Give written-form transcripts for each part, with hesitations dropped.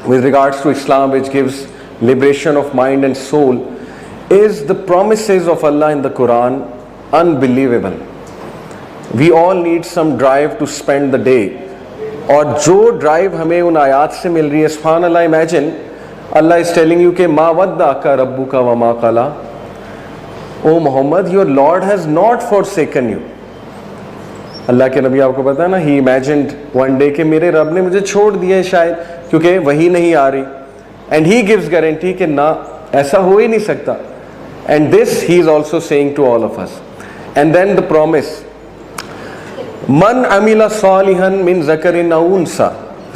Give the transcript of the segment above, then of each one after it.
with regards to Islam, which gives liberation of mind and soul, is the promises of Allah in the Quran unbelievable. We all need some drive to spend the day. اور جو drive ہمیں ان آیات سے مل رہی ہے, سبحان Allah, imagine Allah is telling you کہ ما ودعک ربک وما قلی, O Muhammad, your lord has not forsaken you. Allah کے نبی, آپ کو پتا ہے نا, ہی امیجنڈ ون ڈے کہ میرے رب نے مجھے چھوڑ دیا ہے شاید کیونکہ وہی نہیں آ رہی, اینڈ ہی گیوز گارنٹی کہ نہ, ایسا ہو ہی نہیں سکتا. And this he is also seeing to all of us. And then the promise, من عمل صالحا من ذکر او انثى,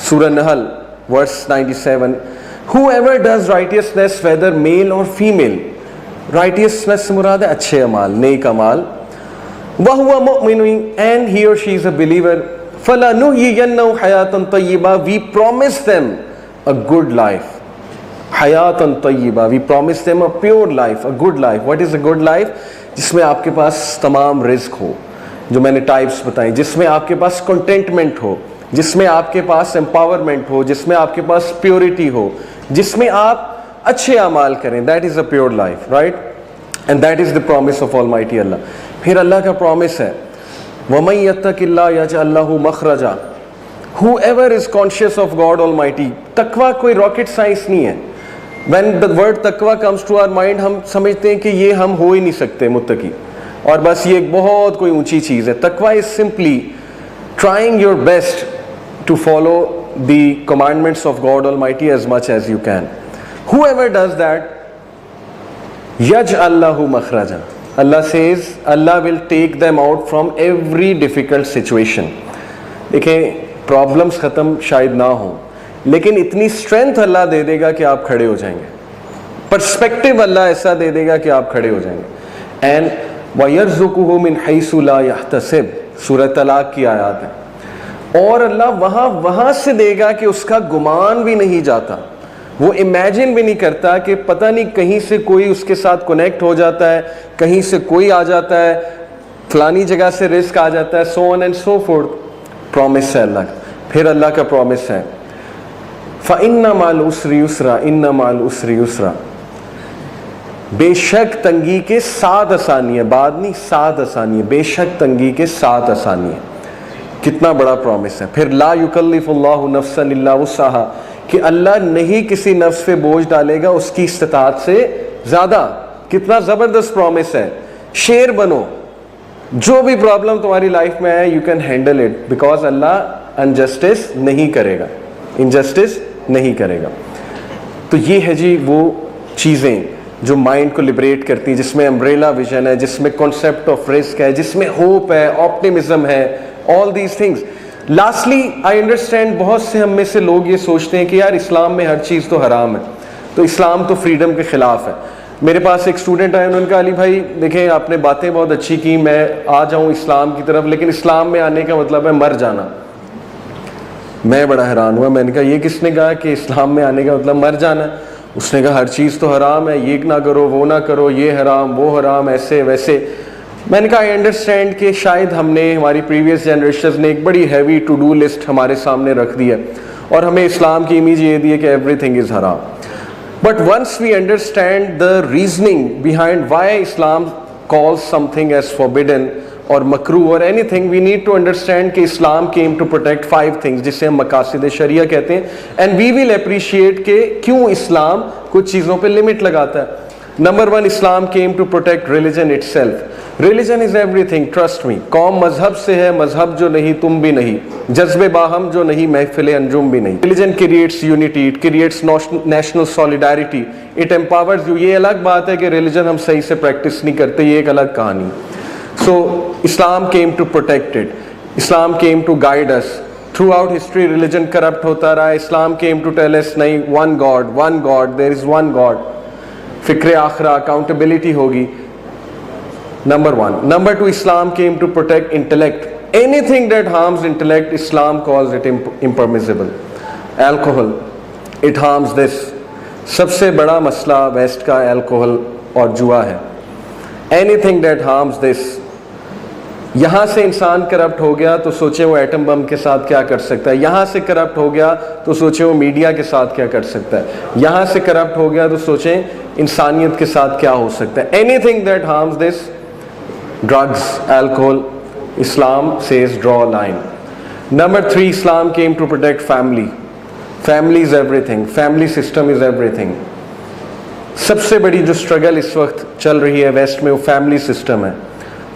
سورہ نحل verse 97, whoever does righteousness whether male or female, righteousness سے مراد ہے اچھے اعمال, نیک اعمال, وَهُوَ مُؤْمِنٌ, and he or she is a believer, فَلَنُحْيِيَنَّهُ حَيَاةً طَيِّبَةً, we promise them a good life. حَيَاةً طَيِّبَةً, we promise them a pure life, a good life. What is a good life? جس میں آپ کے پاس تمام رزق ہو, جو میں نے ٹائپس بتائیں, جس میں آپ کے پاس کنٹینٹمنٹ ہو, جس میں آپ کے پاس امپاورمنٹ ہو, جس میں آپ کے پاس پیورٹی ہو, جس میں آپ اچھے اعمال کریں. That is a pure life, right, and that is the promise of almighty Allah. پھر اللہ کا پرومس ہے, وَمَن يَتَّقِ اللَّهَ يَجْعَل لَّهُ مَخْرَجًا, whoever is conscious of God Almighty. تقویٰ کوئی راکٹ سائنس نہیں ہے. when the word تقویٰ comes to our mind, ہم سمجھتے ہیں کہ یہ ہم ہو ہی نہیں سکتے متقی, اور بس یہ ایک بہت کوئی اونچی چیز ہے. تقویٰ is simply trying your best to follow the commandments of God Almighty as much as you can. Whoever does that, يَجْعَل لَّهُ مَخْرَجًا, Allah says Allah will take them out from every difficult situation. دیکھیں, problems ختم شاید نہ ہوں, لیکن اتنی strength اللہ دے دے گا کہ آپ کھڑے ہو جائیں گے. پرسپیکٹو اللہ ایسا دے دے گا کہ آپ کھڑے ہو جائیں گے. اینڈ وَيَرْزُقُهُ مِنْ حَيْثُ لَا يَحْتَسِبُ, سورہ طلاق کی آیات ہے. اور اللہ وہاں سے دے گا کہ اس کا گمان بھی نہیں جاتا, وہ امیجن بھی نہیں کرتا کہ پتہ نہیں کہیں سے کوئی اس کے ساتھ کنیکٹ ہو جاتا ہے, کہیں سے کوئی آ جاتا ہے, فلانی جگہ سے رزق آ جاتا ہے, so on and so forth. پرومس ہے اللہ کا. پھر اللہ کا پرومس ہے, فَإِنَّ مَعَ الْعُسْرِ يُسْرًا, إِنَّ مَعَ الْعُسْرِ يُسْرًا, بے شک تنگی کے ساتھ آسانی ہے, بعد نہیں, ساتھ آسانی ہے, بے شک تنگی کے ساتھ آسانی ہے. کتنا بڑا پرومس ہے. پھر لا یکلف اللہ نفسا الا وسعہا, کہ اللہ نہیں کسی نفس پہ بوجھ ڈالے گا اس کی استطاعت سے زیادہ. کتنا زبردست پرومس ہے. شیر بنو, جو بھی پرابلم تمہاری لائف میں ہے, you can handle it, because Allah injustice نہیں کرے گا, انجسٹس نہیں کرے گا. تو یہ ہے جی وہ چیزیں جو مائنڈ کو لبریٹ کرتی ہیں, جس میں امبریلا ویژن ہے, جس میں کانسیپٹ آف رسک ہے, جس میں ہوپ ہے, آپٹیمزم ہے, all these things. Lastly, I understand بہت سے ہم میں سے لوگ یہ سوچتے ہیں کہ یار اسلام میں ہر چیز تو حرام ہے, تو اسلام تو فریڈم کے خلاف ہے. میرے پاس ایک اسٹوڈنٹ آئے, انہوں نے کہا علی بھائی دیکھیں آپ نے باتیں بہت اچھی کی, میں آ جاؤں اسلام کی طرف, لیکن اسلام میں آنے کا مطلب ہے مر جانا. میں بڑا حیران ہوا, میں نے کہا یہ کس نے کہا کہ اسلام میں آنے کا مطلب مر جانا ہے؟ اس نے کہا ہر چیز تو حرام ہے, یہ نہ کرو, وہ نہ کرو, یہ حرام, وہ حرام, ایسے ویسے. میں نے کہا آئی انڈرسٹینڈ کہ شاید ہم نے, ہماری پریویس جنریشنز نے ایک بڑی ہیوی ٹو ڈو لسٹ ہمارے سامنے رکھ دی ہے, اور ہمیں اسلام کی امیج یہ دی ہے کہ ایوری تھنگ از حرام. But once we understand the reasoning behind why Islam calls something as forbidden اور مکروہ اور anything, we need to understand کہ Islam came to protect 5 things جسے ہم مقاصد شریعہ کہتے ہیں, اینڈ وی ول اپریشیٹ کہ کیوں اسلام کچھ چیزوں پہ لمٹ لگاتا ہے. Number 1, Islam came to protect religion itself. Religion is everything, trust me. قوم مذہب سے ہے, مذہب جو نہیں تم بھی نہیں, جذب باہم جو نہیں محفل انجم بھی نہیں. Religion creates unity, it creates national solidarity, it empowers you. یہ الگ بات ہے کہ religion ہم صحیح سے پریکٹس نہیں کرتے, یہ ایک الگ کہانی. So Islam came to protect it. Islam came to guide us. Throughout history religion corrupt ہوتا رہا. Islam came to tell us نہیں, one God, there is one God. فکر آخرہ, اکاؤنٹیبلٹی ہوگی. Number 1. Number 2, Islam came to protect intellect. Anything that harms intellect, Islam calls it impermissible. Alcohol, it harms this. سب سے بڑا مسئلہ waste کا alcohol اور جوا ہے. Anything that harms this, یہاں سے انسان کرپٹ ہو گیا تو سوچیں وہ ایٹم بم کے ساتھ کیا کر سکتا ہے, یہاں سے کرپٹ ہو گیا تو سوچیں وہ میڈیا کے ساتھ کیا کر سکتا ہے, یہاں سے کرپٹ ہو گیا تو سوچیں انسانیت کے ساتھ کیا ہو سکتا ہے. Anything that harms this, drugs, alcohol, Islam says draw a line. Number 3, Islam came to protect family. Family is everything. Family system is everything. سب سے بڑی جو اسٹرگل اس وقت چل رہی ہے ویسٹ میں وہ فیملی سسٹم ہے.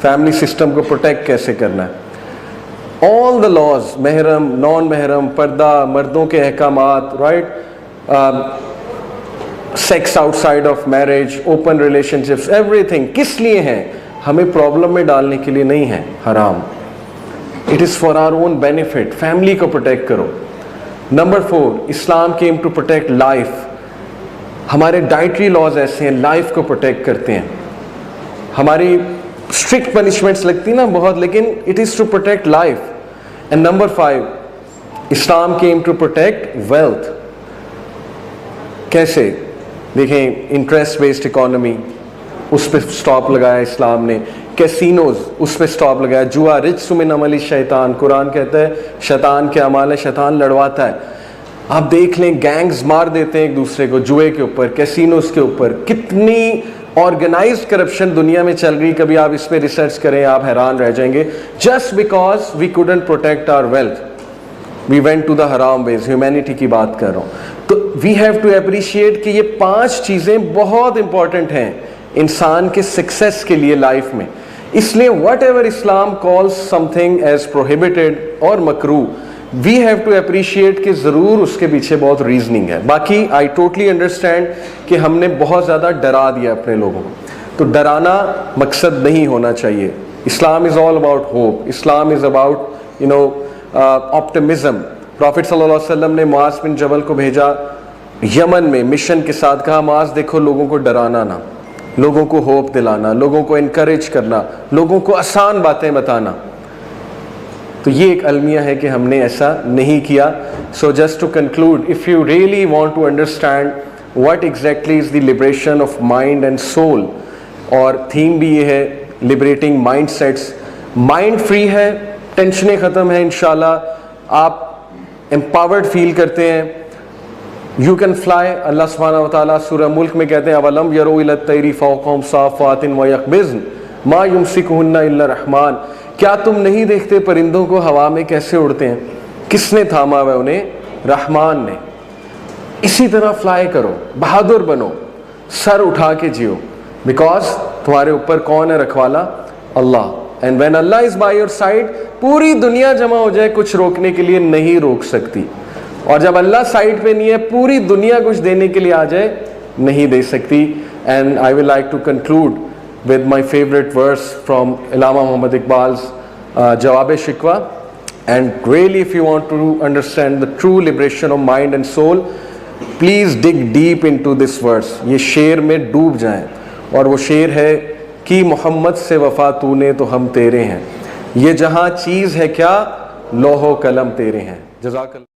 فیملی سسٹم کو پروٹیکٹ کیسے کرنا ہے. آل دا لاز, محرم, نان محرم, پردہ, مردوں کے احکامات, right, sex outside of marriage, open relationships, everything کس لیے ہیں؟ ہمیں پرابلم میں ڈالنے کے لیے نہیں ہے حرام. It is for our own benefit. Family کو پروٹیکٹ کرو. Number 4, Islam came to protect life. ہمارے ڈائٹری لاز ایسے ہیں لائف کو پروٹیکٹ کرتے ہیں. ہماری اسٹرکٹ پنشمنٹس لگتی نا بہت, لیکن it is to protect life. And number 5, Islam came to protect wealth. کیسے؟ دیکھیں, انٹرسٹ بیسڈ اکانومی, اس پہ سٹاپ لگایا اسلام نے. کیسینوز, اس پہ سٹاپ لگایا. جوا, رجس من عمل الشیطان, قرآن کہتا ہے شیطان کے اعمال ہے, شیطان لڑواتا ہے. آپ دیکھ لیں گینگز مار دیتے ہیں ایک دوسرے کو جوئے کے اوپر, کیسینوز کے اوپر. کتنی آرگنائزڈ کرپشن دنیا میں چل رہی, کبھی آپ اس پہ ریسرچ کریں آپ حیران رہ جائیں گے. Just because we couldn't protect our wealth, we went to the حرام ویز. ہیومینٹی کی بات کر رہا ہوں. تو وی ہیو ٹو اپریشیٹ کہ یہ 5 چیزیں بہت امپورٹنٹ ہیں انسان کے سکسیس کے لیے لائف میں. اس لیے what ever Islam calls some thing as prohibited اور مکروہ, وی ہیو ٹو اپریشیٹ کہ ضرور اس کے پیچھے بہت ریزننگ ہے. باقی آئی ٹوٹلی انڈرسٹینڈ کہ ہم نے بہت زیادہ ڈرا دیا اپنے لوگوں کو, تو ڈرانا مقصد نہیں ہونا چاہیے. Islam is all about hope. Islam is about optimism. Prophet صلی اللہ علیہ وسلم نے معاذ بن جبل کو بھیجا یمن میں مشن کے ساتھ, کہا معاذ دیکھو لوگوں کو ڈرانا نہ, لوگوں کو ہوپ دلانا, لوگوں کو انکریج کرنا, لوگوں کو آسان باتیں بتانا. تو یہ ایک المیہ ہے کہ ہم نے ایسا نہیں کیا. So just to conclude, if you really want to understand what exactly is the liberation of mind and soul, اور تھیم بھی یہ ہے liberating mindsets. Mind free ہے, ٹینشنیں ختم ہیں انشاءاللہ, آپ امپاورڈ فیل کرتے ہیں, یو کین فلائی. اللہ سبحانہ و تعالیٰ سورہ ملک میں کہتے ہیں اولم یروا الی الطیر فوقہم صافات ویقبضن ما یمسکہن الا الرحمن. کیا تم نہیں دیکھتے پرندوں کو ہوا میں کیسے اڑتے ہیں؟ کس نے تھاما ہوا انہیں؟ رحمان نے. اسی طرح فلائی کرو, بہادر بنو, سر اٹھا کے جیو, بیکاز تمہارے اوپر کون ہے رکھوالا؟ Allah. And when Allah is by your side, پوری دنیا جمع ہو جائے کچھ روکنے کے لیے نہیں روک سکتی. اور جب اللہ سائڈ پہ نہیں ہے, پوری دنیا کچھ دینے کے لیے آ جائے نہیں دے سکتی. And I will like to conclude with my favorite verse from Allama Muhammad Iqbal's Jawab Shikwa. And really, if you want to understand the true liberation of mind and soul, please dig deep into this verse. یہ شعر میں ڈوب جائیں, اور وہ شعر ہے کہ محمد سے وفا تو نے تو ہم تیرے ہیں, یہ جہاں چیز ہے کیا لوح و قلم تیرے ہیں. جزاک اللہ.